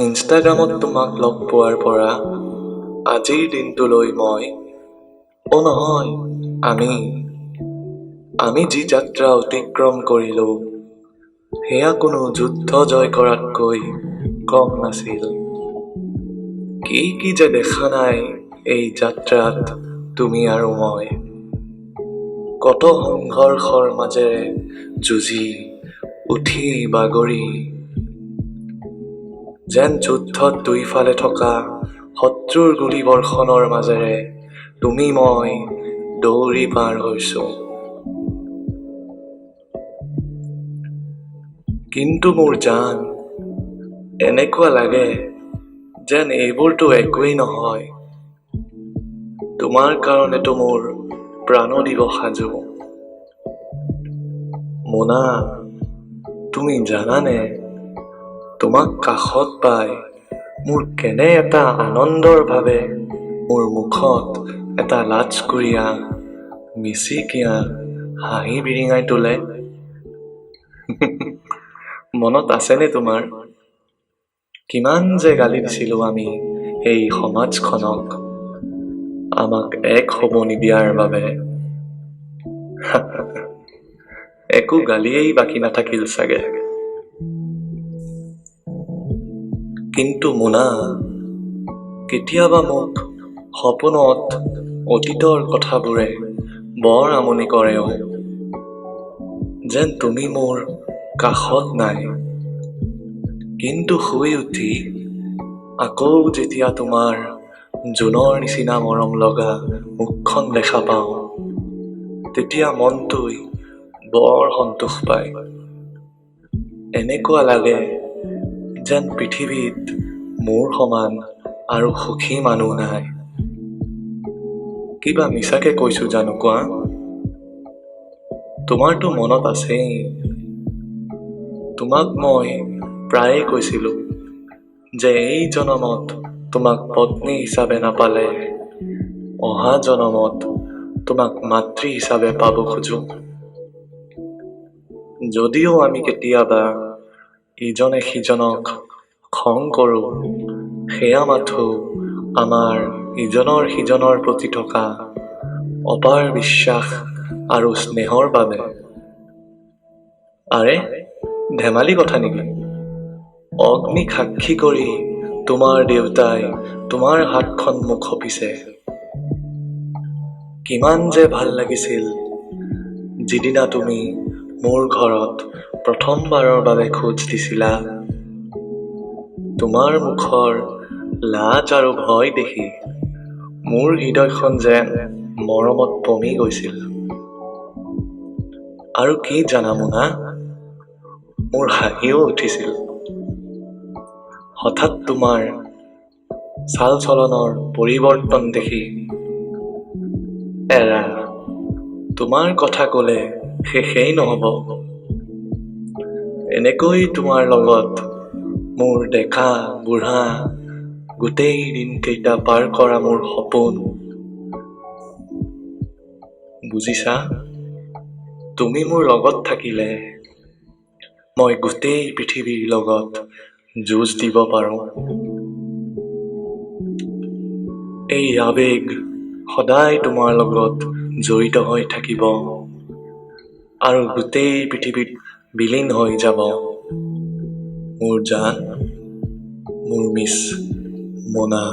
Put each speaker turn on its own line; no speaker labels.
ইনষ্টাগ্ৰামত তোমাক লগ পোৱাৰ পৰা আজিৰ দিনটোলৈ মই নহয় আমি যি যাত্ৰা অতিক্ৰম কৰিলো সেয়া কোনো যুদ্ধ জয় কৰাতকৈ কম নাছিল। কি যে দেখা নাই এই যাত্ৰাত তুমি আৰু মই, কত সংঘৰ্ষৰ মাজেৰে যুঁজি উঠি বাগৰি, যেন যুদ্ধত দুইফালে থকা শত্ৰুৰ গুলীবৰ্ষণৰ মাজেৰে তুমি মই দৌৰি পাৰ হৈছো। কিন্তু মোৰ জান, এনেকুৱা লাগে যেন এইবোৰতো একোৱেই নহয়। তোমাৰ কাৰণেতো মোৰ প্ৰাণো দিব সাজু। মোনা, তুমি জানানে, তোমাক কাষত পাই মোৰ কেনে এটা আনন্দৰ ভাৱে মোৰ মুখত এটা লাজকুৰীয়া মিচিকীয়া হাঁহি বিৰিঙাই তোলে। মনত আছেনে তোমাৰ, কিমান যে গালি দিছিলো আমি এই সমাজখনক আমাক এক হ'ব নিদিয়াৰ বাবে। একো গালিয়েই বাকী নাথাকিল চাগে। কিন্তু মোনা, কেতিয়াবা মোক সপোনত অতীতৰ কথাবোৰে বৰ আমনি কৰেও, যেন তুমি মোৰ কাষত নাই। কিন্তু শুই উঠি আকৌ যেতিয়া তোমাৰ জোনৰ নিচিনা মৰম লগা মুখখন দেখা পাওঁ, তেতিয়া মনটোই বৰ সন্তোষ পায়। এনেকুৱা লাগে যেন পৃথিৱীত মোৰ সমান আৰু সুখী মানুহ নাই। কিবা মিছাকে কৈছো জানো কোৱা? তোমাৰতো মনত আছেই, তোমাক মই প্ৰায়ে কৈছিলো যে এই জনমত তোমাক পত্নী হিচাপে নাপালে অহা জনমত তোমাক মাতৃ হিচাপে পাব খোজো। যদিও আমি কেতিয়াবা ইজনে সিজনক খং কৰো, সেয়া মাথো আমাৰ ইজনৰ সিজনৰ প্ৰতি থকা অপাৰ বিশ্বাস আৰু স্নেহৰ বাবে। আৰে ধেমালি কথা নেকি? অগ্নিক সাক্ষী কৰি তোমাৰ দেউতাই তোমাৰ হাতখন মোক সঁপিছে। কিমান যে ভাল লাগিছিল যিদিনা তুমি মোৰ ঘৰত প্ৰথমবাৰৰ বাবে খোজ দিছিলা। তোমাৰ মুখৰ লাজ আৰু ভয় দেখি মোৰ হৃদয়খন যেন মৰমত পমি গৈছিল। আৰু কি জানা মোনা, মোৰ হাঁহিও উঠিছিল হঠাৎ তোমাৰ চাল চলনৰ পৰিৱৰ্তন দেখি। এৰা, তোমাৰ কথা কলে শেষেই নহব। এনেকৈ তোমাৰ লগত মোৰ ডেকা বুঢ়া গোটেই দিনকেইটা পাৰ কৰা মোৰ সপোন। বুজিছা, তুমি মোৰ লগত থাকিলে মই গোটেই পৃথিৱীৰ লগত যুঁজ দিব পাৰো। এই আবেগ সদায় তোমাৰ লগত জড়িত হৈ থাকিব আৰু গোটেই পৃথিৱীত বিলীন হৈ যাব। মোৰ জান, মোৰ মিছ মোনা।